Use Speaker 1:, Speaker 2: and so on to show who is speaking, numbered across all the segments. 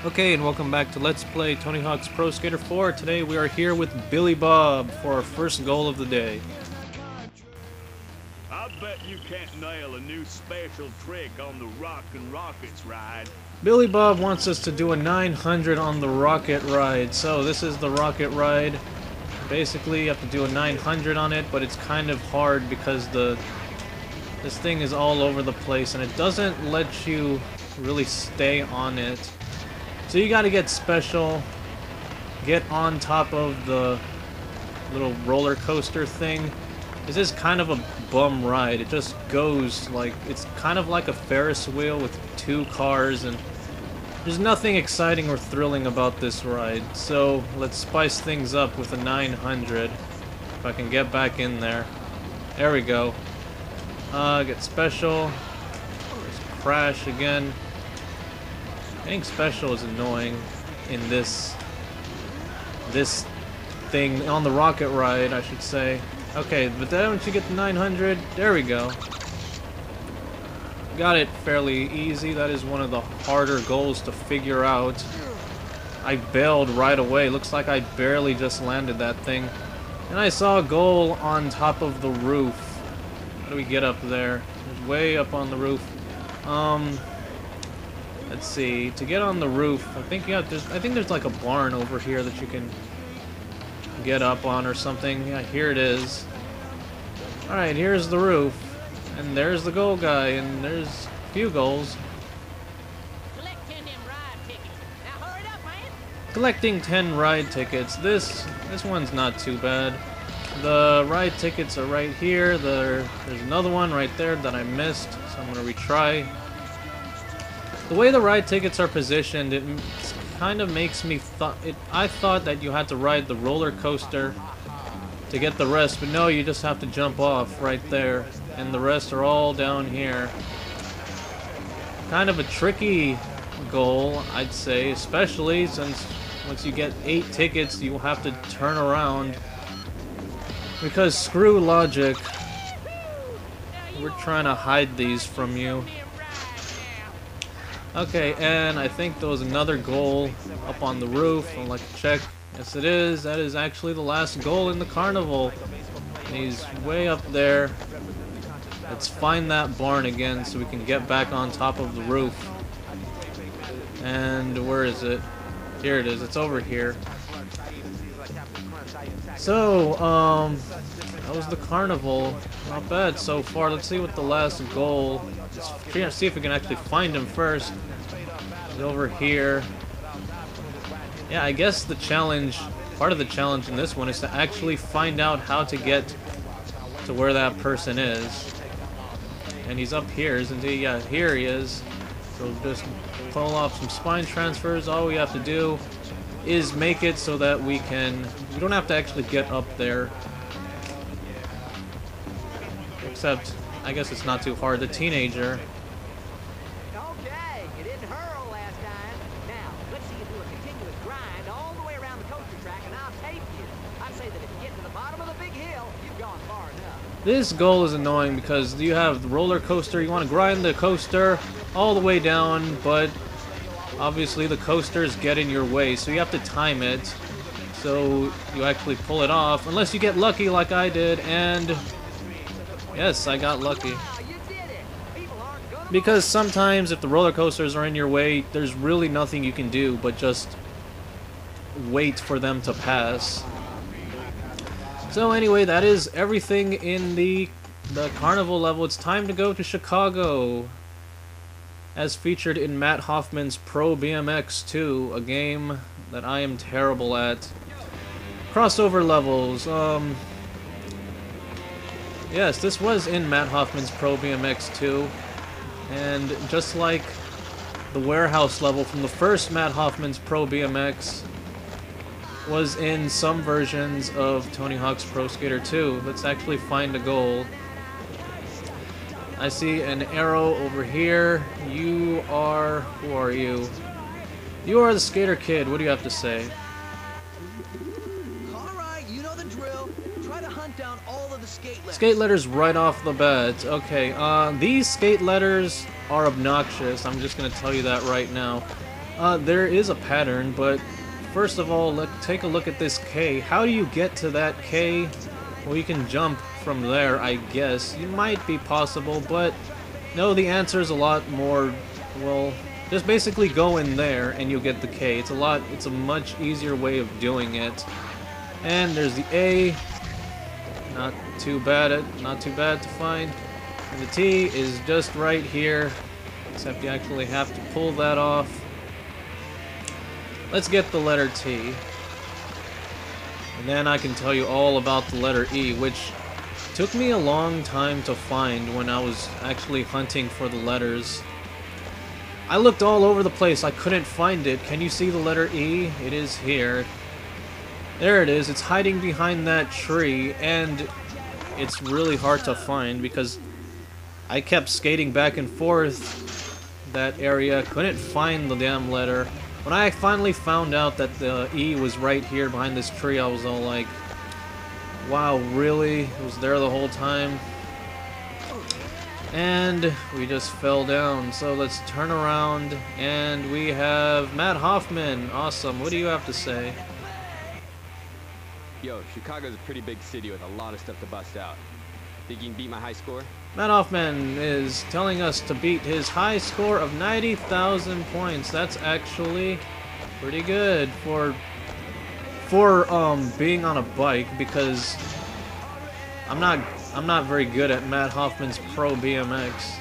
Speaker 1: Okay, and welcome back to Let's Play Tony Hawk's Pro Skater 4. Today we are here with Billy Bob for our first goal of the day.
Speaker 2: I bet you can't nail a new special trick on the Rockin' Rockets ride.
Speaker 1: Billy Bob wants us to do a 900 on the rocket ride. So this is the rocket ride. Basically, you have to do a 900 on it, but it's kind of hard because this thing is all over the place and it doesn't let you really stay on it. So you gotta get special, get on top of the little roller coaster thing. This is kind of a bum ride. It just goes like, it's kind of like a Ferris wheel with two cars, and there's nothing exciting or thrilling about this ride. So let's spice things up with a 900. If I can get back in there. There we go. Get special. Just crash again. Getting special is annoying in this thing, on the rocket ride, I should say. Okay, but then once you get to 900, there we go. Got it fairly easy. That is one of the harder goals to figure out. I bailed right away. Looks like I barely just landed that thing. And I saw a goal on top of the roof. How do we get up there? It's way up on the roof. Let's see. To get on the roof, I think there's like a barn over here that you can get up on or something. Yeah, here it is. All right, here's the roof, and there's the goal guy, and there's a few goals. Collecting 10 ride tickets. This one's not too bad. The ride tickets are right here. There's another one right there that I missed, so I'm gonna retry. The way the ride tickets are positioned, it kind of makes me I thought that you had to ride the roller coaster to get the rest, but no, you just have to jump off right there, and the rest are all down here. Kind of a tricky goal, I'd say, especially since once you get 8 tickets, you will have to turn around. Because screw logic, we're trying to hide these from you. Okay, and I think there was another goal up on the roof. I'd like to check. Yes, it is. That is actually the last goal in the Carnival. And he's way up there. Let's find that barn again so we can get back on top of the roof. And where is it? Here it is. It's over here. So, that was the Carnival. Not bad so far. Let's see what the last goal. Let's see if we can actually find him first. He's over here. Yeah, I guess the challenge, part of the challenge in this one is to actually find out how to get to where that person is. And he's up here, isn't he? Yeah, here he is. So just pull off some spine transfers. All we have to do is make it so that we don't have to actually get up there. Except, I guess it's not too hard. The teenager.
Speaker 3: Okay, you didn't hurl last time. Now, let's see you do a continuous grind all the way around the coaster track, and I'll tape you. I'd say that if you get to the bottom of the big hill, you've gone far enough.
Speaker 1: This goal is annoying because you have the roller coaster. You want to grind the coaster all the way down, but obviously the coasters get in your way, so you have to time it so you actually pull it off, unless you get lucky like I did, and yes, I got lucky. Because sometimes if the roller coasters are in your way, there's really nothing you can do but just wait for them to pass. So anyway, that is everything in the Carnival level. It's time to go to Chicago, as featured in Matt Hoffman's Pro BMX 2, a game that I am terrible at. Crossover levels. Yes, this was in Matt Hoffman's Pro BMX 2, and just like the warehouse level from the first Matt Hoffman's Pro BMX was in some versions of Tony Hawk's Pro Skater 2. Let's actually find a goal. I see an arrow over here. You are... who are you? You are the Skater Kid. What do you have to say?
Speaker 3: Down all of the skate letters.
Speaker 1: Skate letters right off the bat. Okay, these skate letters are obnoxious. I'm just gonna tell you that right now. There is a pattern, but first of all, let's take a look at this K. How do you get to that K? Well, you can jump from there, I guess. It might be possible, but no, the answer is a lot more, well, just basically go in there and you'll get the K. It's a much easier way of doing it. And there's the A. Not too bad to find. And the T is just right here, except you actually have to pull that off. Let's get the letter T. And then I can tell you all about the letter E, which took me a long time to find when I was actually hunting for the letters. I looked all over the place, I couldn't find it. Can you see the letter E? It is here. There it is, it's hiding behind that tree, and it's really hard to find because I kept skating back and forth that area, couldn't find the damn letter. When I finally found out that the E was right here behind this tree, I was all like, wow, really? It was there the whole time? And we just fell down. So let's turn around, and we have Matt Hoffman. Awesome. What do you have to say?
Speaker 4: Yo, Chicago's a pretty big city with a lot of stuff to bust out. Think you can beat my high score?
Speaker 1: Matt Hoffman is telling us to beat his high score of 90,000 points. That's actually pretty good for being on a bike, because I'm not very good at Matt Hoffman's Pro BMX.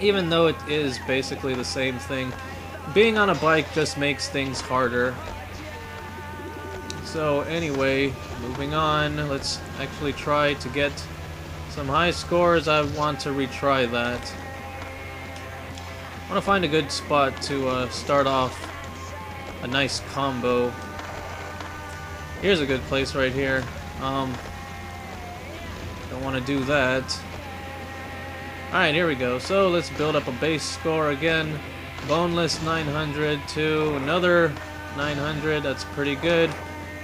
Speaker 1: Even though it is basically the same thing, being on a bike just makes things harder. So anyway, moving on, let's actually try to get some high scores. I want to retry that. I want to find a good spot to start off a nice combo. Here's a good place right here. Don't want to do that. Alright, here we go. So let's build up a base score again. Boneless 900 to another 900. That's pretty good.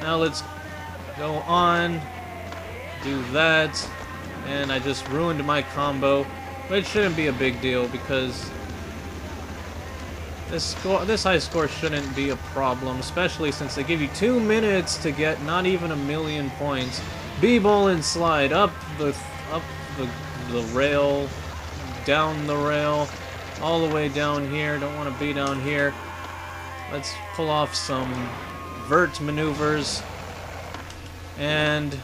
Speaker 1: Now let's go on, do that, and I just ruined my combo, but it shouldn't be a big deal because this high score shouldn't be a problem, especially since they give you 2 minutes to get not even 1,000,000 points. B-bowl and slide up the rail, down the rail, all the way down here. Don't want to be down here. Let's pull off some vert maneuvers, and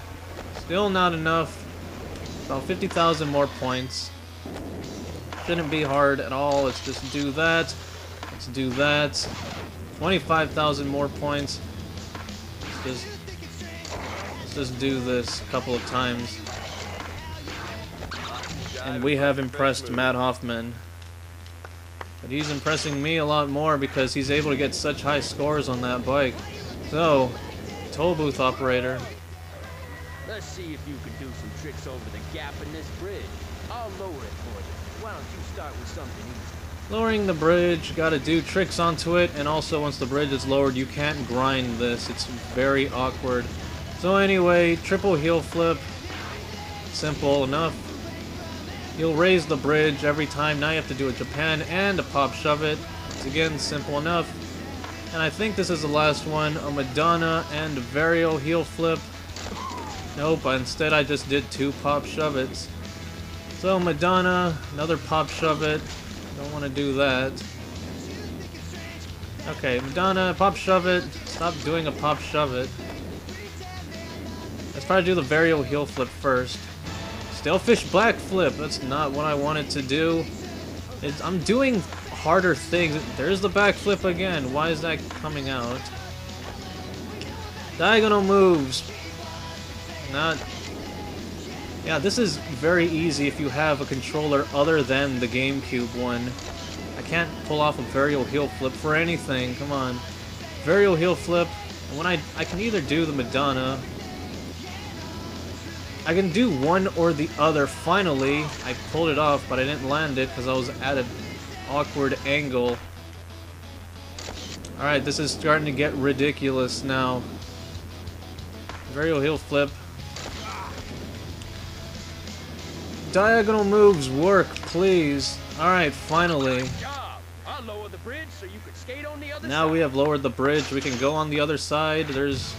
Speaker 1: still not enough. About 50,000 more points. Shouldn't be hard at all. Let's just do that. Let's do that. 25,000 more points. Let's just do this a couple of times. And we have impressed Matt Hoffman. But he's impressing me a lot more because he's able to get such high scores on that bike. So, toll booth operator.
Speaker 5: Let's see if you can do some tricks over the gap in this bridge. I'll lower it for you. Why don't you start with something easy?
Speaker 1: Lowering the bridge, gotta do tricks onto it, and also once the bridge is lowered, you can't grind this. It's very awkward. So anyway, triple heel flip. Simple enough. You'll raise the bridge every time. Now you have to do a Japan and a pop shove it. It's again simple enough. And I think this is the last one, a Madonna and a varial heel flip. Nope, instead I just did 2 pop shove it's. So Madonna, another pop shove it. Don't want to do that. Okay, Madonna, pop shove it. Stop doing a pop shove it. Let's try to do the varial heel flip first. Stalefish black flip. That's not what I wanted to do. I'm doing harder things. There's the back flip again. Why is that coming out? Diagonal moves. Not... Yeah, this is very easy if you have a controller other than the GameCube one. I can't pull off a varial heel flip for anything. Come on. Varial heel flip. And when I can either do the Madonna. I can do one or the other. Finally, I pulled it off, but I didn't land it because I was at an awkward angle. Alright, this is starting to get ridiculous now. Varial heel flip. Diagonal moves work, please. Alright, finally.
Speaker 5: I'll lower the bridge so you can skate
Speaker 1: Now we have lowered the bridge. We can go on the other side. There's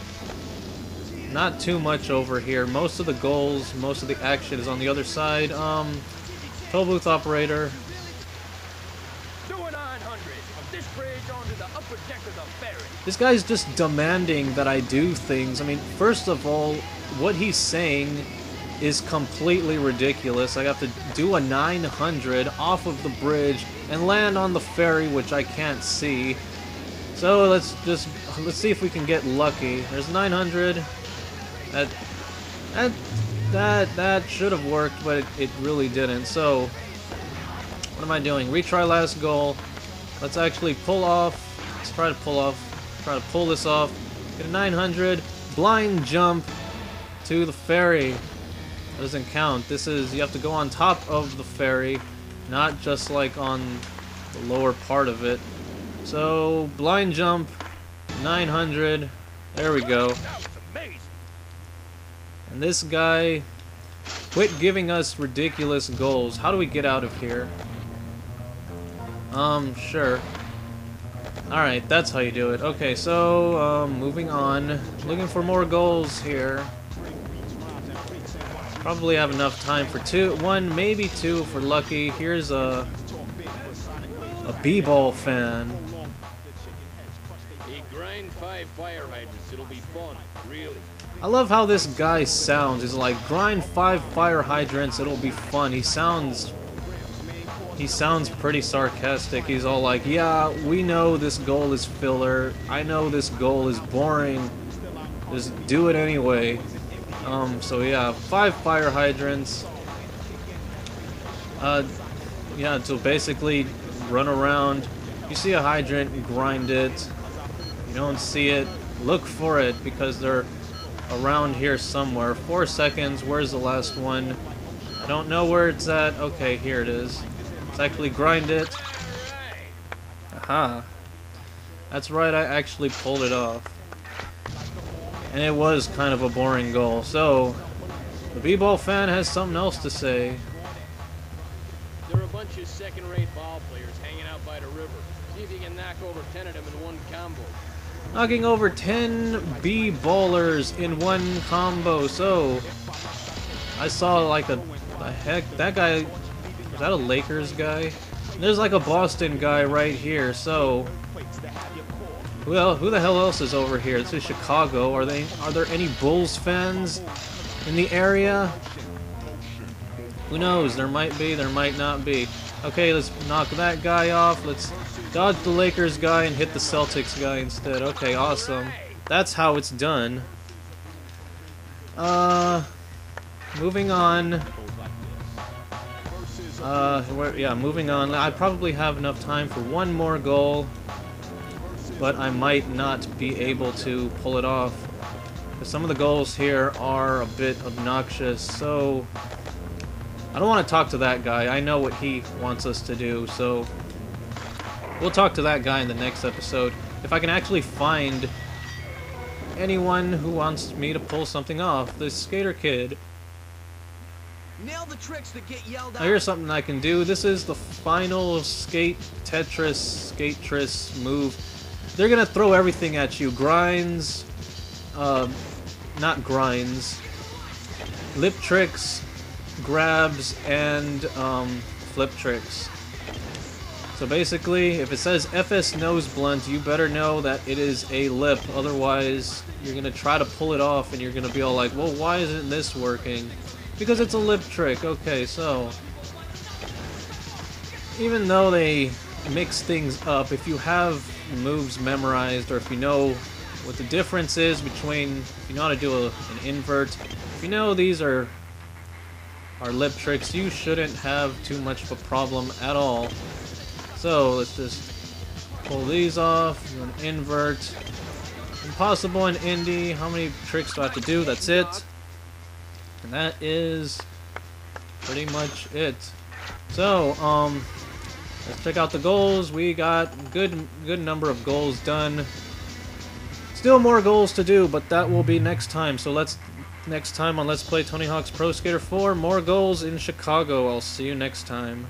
Speaker 1: not too much over here. Most of the goals, most of the action is on the other side. Toll booth operator.
Speaker 5: Do a 900 of this bridge onto the upper deck of the ferry.
Speaker 1: This guy's just demanding that I do things. I mean, first of all, what he's saying is completely ridiculous. I have to do a 900 off of the bridge and land on the ferry, which I can't see. So let's see if we can get lucky. There's 900. That should have worked, but it really didn't. So what am I doing? Retry last goal. Let's actually pull off. Let's try to pull this off. Get a 900. Blind jump to the ferry. Doesn't count. This is, you have to go on top of the ferry, not just like on the lower part of it. So blind jump, 900. There we go. And this guy quit giving us ridiculous goals. How do we get out of here? Sure. Alright, that's how you do it. Okay, so moving on. Looking for more goals here. Probably have enough time for one, maybe two for lucky. Here's a b-ball fan.
Speaker 5: He grind 5 fire hydrants. It'll be fun, really.
Speaker 1: I love how this guy sounds. He's like, grind 5 fire hydrants. It'll be fun. He sounds pretty sarcastic. He's all like, yeah, we know this goal is filler. I know this goal is boring. Just do it anyway. So yeah, 5 fire hydrants. Yeah, so basically run around. You see a hydrant, grind it. You don't see it, look for it, because they're around here somewhere. 4 seconds, where's the last one? I don't know where it's at. Okay, here it is. Let's actually grind it. Aha. That's right, I actually pulled it off. And it was kind of a boring goal. So, the b-ball fan has something else to say.
Speaker 5: There are a bunch of second-rate ball players hanging out by the river. See if you can knock over 10 of them in one combo.
Speaker 1: Knocking over 10 b-ballers in one combo. So, I saw like the heck, that guy, is that a Lakers guy? There's like a Boston guy right here. So, well, who the hell else is over here? This is Chicago. Are there any Bulls fans in the area? Who knows? There might be, there might not be. Okay, let's knock that guy off. Let's dodge the Lakers guy and hit the Celtics guy instead. Okay, awesome. That's how it's done. Moving on. Yeah, moving on. I probably have enough time for one more goal, but I might not be able to pull it off. Because some of the goals here are a bit obnoxious, so I don't want to talk to that guy. I know what he wants us to do, so we'll talk to that guy in the next episode. If I can actually find anyone who wants me to pull something off. This skater kid.
Speaker 3: Nail the tricks that get yelled
Speaker 1: Now here's something I can do. This is the final skate Tetris move. They're gonna throw everything at you. Grinds, not grinds, lip tricks, grabs, and flip tricks. So basically, if it says FS nose blunt, you better know that it is a lip. Otherwise, you're gonna try to pull it off, and you're gonna be all like, "Well, why isn't this working?" Because it's a lip trick. Okay, so even though they mix things up, if you have moves memorized, or if you know what the difference is between, if you know how to do an invert, if you know these are lip tricks, you shouldn't have too much of a problem at all. So let's just pull these off, do an invert, impossible and indie. How many tricks do I have to do? That's it. And that is pretty much it. So, let's check out the goals. We got good number of goals done. Still more goals to do, but that will be next time. So next time on Let's Play Tony Hawk's Pro Skater 4, more goals in Chicago. I'll see you next time.